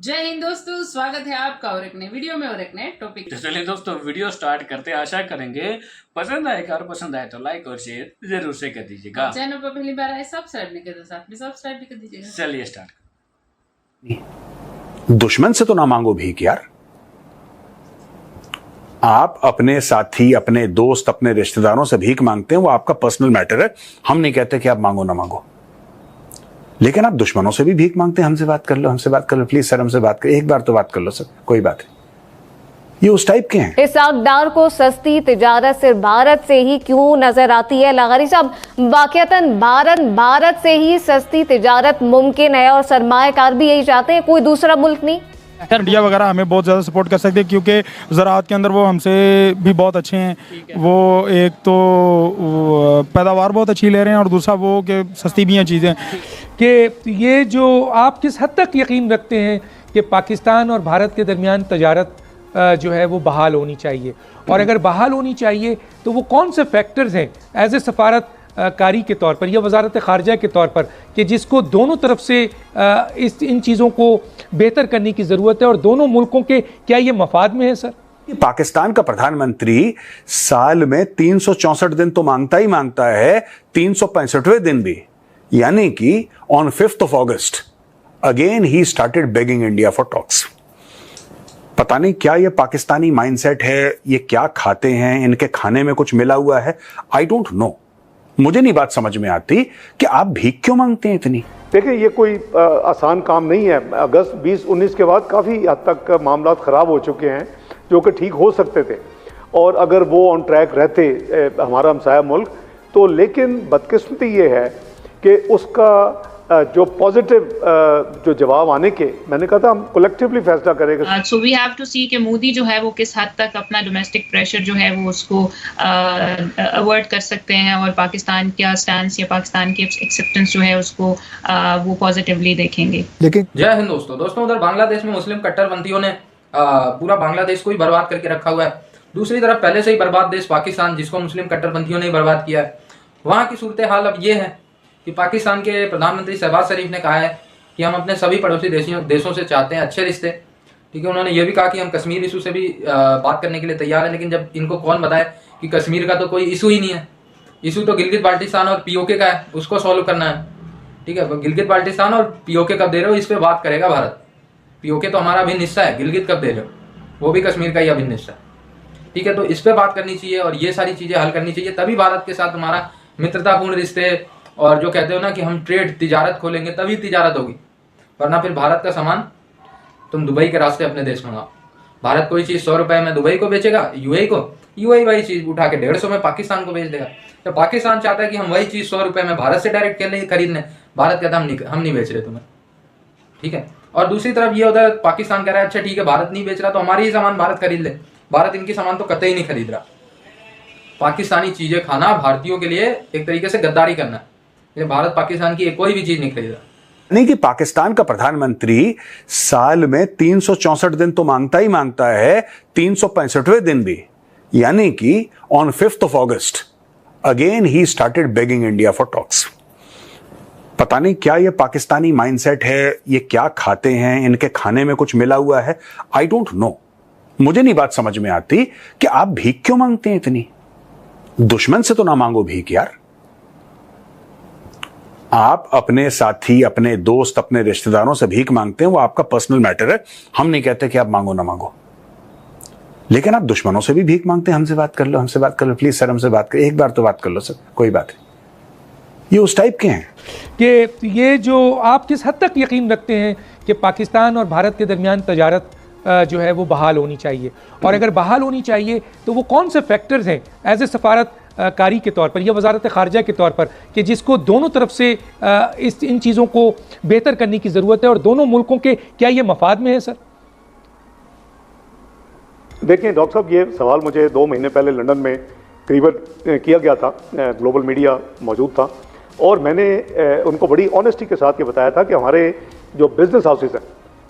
जय हिंद दोस्तों, स्वागत है आपका और एक नए वीडियो में और एक नए टॉपिक। तो चलिए दोस्तों, वीडियो स्टार्ट करते हैं। आशा करेंगे पसंद आएगा और पसंद आए तो लाइक और शेयर जरूर से कर दीजिएगा। चैनल पर पहली बार आए सब्सक्राइब नहीं करते, साथ में सब्सक्राइब भी कर दीजिएगा। चलिए स्टार्ट। दुश्मन से तो ना मांगो भीख यार। आप अपने साथी, अपने दोस्त, अपने रिश्तेदारों से भीख मांगते हैं, वो आपका पर्सनल मैटर है। हम नहीं कहते कि आप मांगो ना मांगो, लेकिन आप दुश्मनों से भी भीख मांगते हैं। हमसे बात कर लो, हमसे बात कर लो, प्लीज सर हमसे बात कर, एक बार तो बात कर लो सर, कोई बात नहीं। ये उस टाइप के हैं। इस आकदार को सस्ती तिजारत सिर्फ भारत से ही क्यों नजर आती है? लगारी साहब, वाकईतन भारत से ही सस्ती तिजारत मुमकिन है और सरमायाकार भी यही चाहते हैं, कोई दूसरा मुल्क नहीं। इंडिया वगैरह हमें बहुत ज़्यादा सपोर्ट कर सकते हैं क्योंकि ज़राअत के अंदर वो हमसे भी बहुत अच्छे हैं। वो एक तो पैदावार बहुत अच्छी ले रहे हैं और दूसरा वो कि सस्ती भी हैं चीज़ें। कि ये जो आप किस हद तक यकीन रखते हैं कि पाकिस्तान और भारत के दरमियान तजारत जो है वो बहाल होनी चाहिए, और अगर बहाल होनी चाहिए तो वो कौन से फैक्टर्स हैं एज ए सफारत कारी के तौर पर या वजारत ख़ारजा के तौर पर कि जिसको दोनों तरफ से इन चीज़ों को बेहतर करने की ज़रूरत है और दोनों मुल्कों के क्या ये मफाद में है? सर, पाकिस्तान का प्रधानमंत्री साल में 364 दिन तो मांगता ही मांगता है, 365वें दिन भी, यानी कि on 5th of August again he started begging India for talks. पता नहीं क्या ये पाकिस्तानी माइंडसेट है, ये क्या खाते हैं, इनके खाने में कुछ मिला हुआ है, आई डोंट नो। मुझे नहीं बात समझ में आती कि आप भीख क्यों मांगते हैं इतनी। देखिए, ये कोई आसान काम नहीं है। अगस्त 2019 के बाद काफ़ी हद तक मामला ख़राब हो चुके हैं जो कि ठीक हो सकते थे, और अगर वो ऑन ट्रैक रहते हमारा हमसाया मुल्क तो, लेकिन बदकिस्मती ये है कि उसका जो पॉजिटिव जो जवाब आने के, मैंने कहा था हम कलेक्टिवली फैसला करेंगे। सो वी हैव टू सी कि मोदी जो है वो किस हद तक अपना डोमेस्टिक प्रेशर जो है वो उसको अवॉइड कर सकते हैं और पाकिस्तान का स्टैंड या पाकिस्तान की एक्सेप्टेंस जो है उसको वो पॉजिटिवली देखेंगे। लेकिन जय हिंद दोस्तों, उधर बांग्लादेश में मुस्लिम कट्टरपंथियों ने पूरा बांग्लादेश को ही बर्बाद करके रखा हुआ है। दूसरी तरफ पहले से ही बर्बाद देश पाकिस्तान, जिसको मुस्लिम कट्टरपंथियों ने ही बर्बाद किया है, वहाँ की सूरत हाल अब ये है कि पाकिस्तान के प्रधानमंत्री शहबाज शरीफ ने कहा है कि हम अपने सभी पड़ोसी देशों से चाहते हैं अच्छे रिश्ते। ठीक है, उन्होंने ये भी कहा कि हम कश्मीर इशू से भी बात करने के लिए तैयार हैं, लेकिन जब इनको कौन बताए कि कश्मीर का तो कोई इशू ही नहीं है, इशू तो गिलगित बाल्टिस्तान और पीओके का है, उसको सॉल्व करना है। ठीक है, गिलगित बाल्टिस्तान और पीओके कब दे रहे हो, इस पर बात करेगा भारत। पीओके तो हमारा अभिन्न हिस्सा है, गिलगित कब दे रहे हो, वो भी कश्मीर का ही अभिन्न हिस्सा है। ठीक है, तो इस पर बात करनी चाहिए और ये सारी चीज़ें हल करनी चाहिए, तभी भारत के साथ हमारा मित्रतापूर्ण रिश्ते और जो कहते हो ना कि हम ट्रेड तिजारत खोलेंगे तभी तिजारत होगी, वरना फिर भारत का सामान तुम दुबई के रास्ते अपने देश मंगाओ। भारत कोई चीज़ 100 रुपये में दुबई को बेचेगा, यूएई को, यूएई वही चीज़ उठा के 150 में पाकिस्तान को बेच देगा। तो पाकिस्तान चाहता है कि हम वही चीज़ 100 रुपये में भारत से डायरेक्ट खरीद लें, भारत कहता है हम नहीं बेच रहे तुम्हें। ठीक है, और दूसरी तरफ ये होता है पाकिस्तान कह रहा है अच्छा ठीक है भारत नहीं बेच रहा तो हमारी ही सामान भारत खरीद ले, भारत इनकी सामान तो कतई नहीं खरीद रहा। पाकिस्तानी चीज़ें खाना भारतीयों के लिए एक तरीके से गद्दारी करना है। भारत पाकिस्तान की कोई भी चीज नहीं खरीद रहा। नहीं कि पाकिस्तान का प्रधानमंत्री साल में 364 दिन तो मांगता ही मांगता है, 365वें दिन भी, यानी कि on 5th of August again he started begging India for talks. पता नहीं क्या ये पाकिस्तानी माइंडसेट है, ये क्या खाते हैं, इनके खाने में कुछ मिला हुआ है, आई डोंट नो। मुझे नहीं बात समझ में आती कि आप भीख क्यों मांगते हैं इतनी। दुश्मन से तो ना मांगो भीख यार। आप अपने साथी, अपने दोस्त, अपने रिश्तेदारों से भीख मांगते हैं, वो आपका पर्सनल मैटर है। हम नहीं कहते कि आप मांगो ना मांगो, लेकिन आप दुश्मनों से भी भीख मांगते हैं। हमसे बात कर लो, हमसे बात कर लो, प्लीज सर हमसे बात कर, एक बार तो बात कर लो सर, कोई बात नहीं। ये उस टाइप के हैं कि ये जो आप किस हद तक यकीन रखते हैं कि पाकिस्तान और भारत के दरमियान तजारत जो है वो बहाल होनी चाहिए, और अगर बहाल होनी चाहिए तो वो कौन से फैक्टर्स हैं एज ए सफारत कारी के तौर पर या वजारत ख़ारजा के तौर पर कि जिसको दोनों तरफ से इन चीज़ों को बेहतर करने की ज़रूरत है और दोनों मुल्कों के क्या ये मफाद में है? सर, देखिए डॉक्टर साहब, ये सवाल मुझे 2 महीने पहले लंदन में करीबन किया गया था, ग्लोबल मीडिया मौजूद था, और मैंने उनको बड़ी ऑनेस्टी के साथ ये बताया था कि हमारे जो बिजनेस हाउसेस हैं,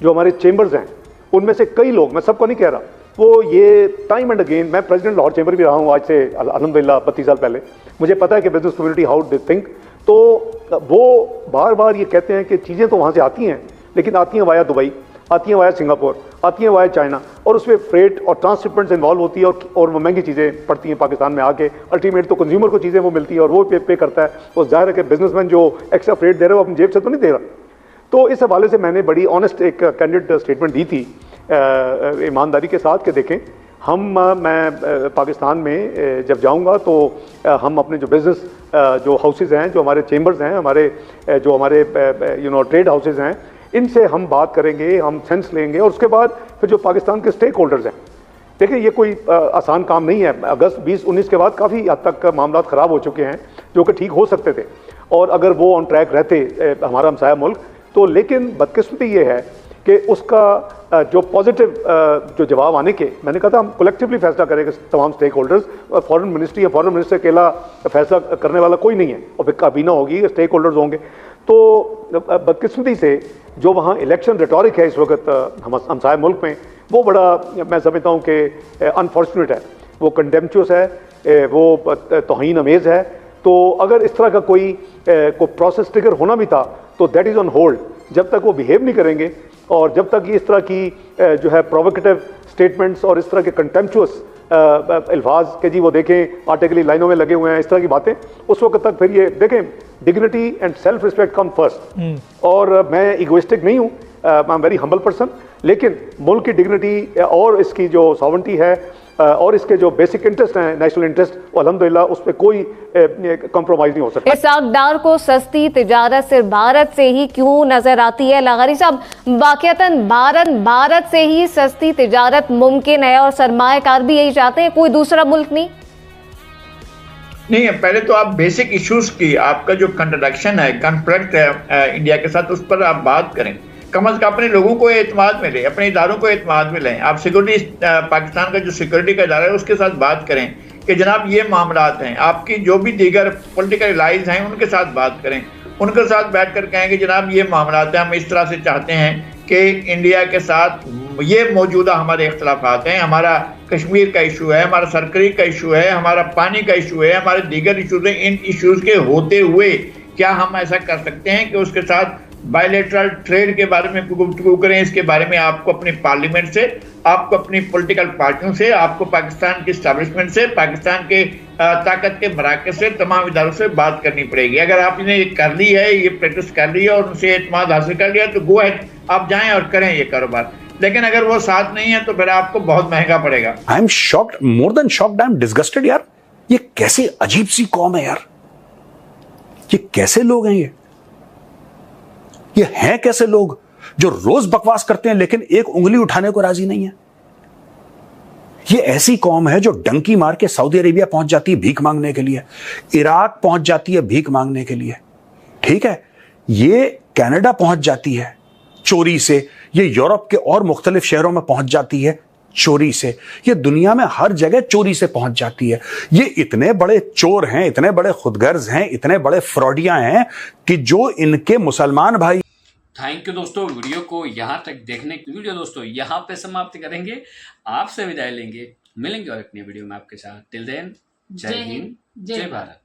जो हमारे चेंबर्स हैं, उनमें से कई लोग, मैं सबको नहीं कह रहा, वो ये टाइम एंड अगेन, मैं प्रेसिडेंट लाहौर चैम्बर भी रहा हूँ आज से अल्हम्दुलिल्लाह 32 साल पहले, मुझे पता है कि business community how they think, तो वो बार बार ये कहते हैं कि चीज़ें तो वहाँ से आती हैं लेकिन आती हैं वाया दुबई, आती हैं वाया सिंगापुर, आती हैं वाया चाइना, और उसमें फ्रेट और ट्रांसशिपमेंट्स इन्वॉल्व होती है और वो महंगी चीज़ें पड़ती हैं पाकिस्तान में आके। अल्टीमेट तो कंज्यूमर को चीज़ें वो मिलती है और वो पे करता है। तो जाहिर है कि बिजनेसमैन जो एक्स्ट्रा फ्रेट दे रहे हो अपनी जेब से तो नहीं दे रहा। तो इस हवाले से मैंने बड़ी ऑनेस्ट एक कैंडिड स्टेटमेंट दी थी ईमानदारी के साथ कि देखें मैं पाकिस्तान में जब जाऊंगा तो हम अपने जो बिज़नेस जो हाउसेज़ हैं, जो हमारे चेंबर्स हैं, जो हमारे ट्रेड हाउसेज़ हैं, इनसे हम बात करेंगे, हम सेंस लेंगे और उसके बाद फिर जो पाकिस्तान के स्टेक होल्डर्स हैं, देखिए ये कोई आसान काम नहीं है। अगस्त 2019 के बाद काफ़ी हद तक मामला ख़राब हो चुके हैं जो कि ठीक हो सकते थे, और अगर वो ऑन ट्रैक रहते हमारा हमसाया मुल्क तो, लेकिन बदकिस्मती ये है कि उसका जो पॉजिटिव जो जवाब आने के, मैंने कहा था हम कलेक्टिवली फैसला करेंगे तमाम स्टेक होल्डर्स, फॉरेन मिनिस्ट्री या फॉरेन मिनिस्टर अकेला फैसला करने वाला कोई नहीं है, और फिर काबीना होगी, स्टेक होल्डर्स होंगे। तो बदकिस्मती से जो वहाँ इलेक्शन रेटोरिक है इस वक्त हमसाया मुल्क में, वो बड़ा मैं समझता हूँ कि अनफॉर्चुनेट है, वो कंडेम्पचुअस है, वो तौहीन अमेज़ है। तो अगर इस तरह का कोई प्रोसेस ट्रिगर होना भी था तो दैट इज़ ऑन होल्ड, जब तक वो बिहेव नहीं करेंगे और जब तक इस तरह की जो है प्रोवोकेटिव स्टेटमेंट्स और इस तरह के कंटेम्पचुअस अल्फाज के जी वो देखें आटे के लिए लाइनों में लगे हुए हैं, इस तरह की बातें, उस वक्त तक फिर ये देखें dignity and self respect come first. और मैं इगोइस्टिक नहीं हूँ, I am very humble person, लेकिन मुल्क की डिग्निटी और इसकी जो सॉवरेंटी है और इसके जो बेसिक इंटरेस्ट हैं, नेशनल इंटरेस्ट, अल्हम्दुलिल्लाह उस पर कोई कॉम्प्रोमाइज नहीं हो सकता। इसहाक डार को सस्ती तिजारत सिर्फ भारत से ही क्यों नजर आती है? लगारी साहब, वाकईतन भारत से ही सस्ती तिजारत मुमकिन है और सरमायाकार भी यही चाहते हैं, कोई दूसरा मुल्क नहीं है। पहले तो आप बेसिक इश्यूज की, आपका जो कंट्रडिक्शन है, कॉन्फ्लिक्ट है इंडिया के साथ, उस पर आप बात करें। कम अज कम अपने लोगों को एतमाद मिले, अपने इदारों को एतमाद मिले। आप सिक्योरिटी पाकिस्तान का जो सिक्योरिटी का इदारा है उसके साथ बात करें कि जनाब ये मामलात हैं, आपकी जो भी दीगर पॉलिटिकल एलाइज हैं उनके साथ बात करें, उनके साथ बैठ कर कहें कि जनाब ये मामलात हैं, हम इस तरह से चाहते हैं कि इंडिया के साथ ये मौजूदा हमारे इख्तलाफात हैं, हमारा कश्मीर का इशू है, हमारा सरकरी का इशू है, हमारा पानी का इशू है, हमारे दीगर इशूज़ हैं, इन इशूज़ के होते हुए क्या हम ऐसा कर सकते हैं कि उसके साथ बायलैटरल ट्रेड के बारे में गुफ्तगू करें। इसके बारे में आपको अपनी पार्लियामेंट से, आपको अपनी पॉलिटिकल पार्टियों से, आपको पाकिस्तान की एस्टैब्लिशमेंट से, पाकिस्तान के ताकत के मराकज़ से, तमाम इदारों से बात करनी पड़ेगी। अगर आपने ये कर ली है, ये प्रैक्टिस कर ली है और उनसे एतमाद हासिल कर लिया तो गो अहेड, आप जाएं और करें ये कारोबार। लेकिन अगर वो साथ नहीं है तो फिर आपको बहुत महंगा पड़ेगा। I am shocked, more than shocked, I am disgusted यार। ये कैसे अजीब सी कौम है यार, ये कैसे लोग हैं, ये हैं कैसे लोग जो रोज बकवास करते हैं लेकिन एक उंगली उठाने को राजी नहीं है। ये ऐसी कौम है जो डंकी मार के सऊदी अरेबिया पहुंच जाती है भीख मांगने के लिए, इराक पहुंच जाती है भीख मांगने के लिए, ठीक है, ये कनाडा पहुंच जाती है चोरी से, ये यूरोप के और मुख्तलिफ शहरों में पहुंच जाती है चोरी से, ये दुनिया में हर जगह चोरी से पहुंच जाती है। ये इतने बड़े चोर हैं, इतने बड़े खुदगर्ज हैं, इतने बड़े फ्रॉडियां हैं कि जो इनके मुसलमान भाई। थैंक यू दोस्तों, वीडियो को यहाँ तक देखने के लिए दोस्तों यहाँ पे समाप्त करेंगे, आपसे विदाई लेंगे, मिलेंगे और अपनी वीडियो में आपके साथ। टिल देन, जय हिंद, जय भारत।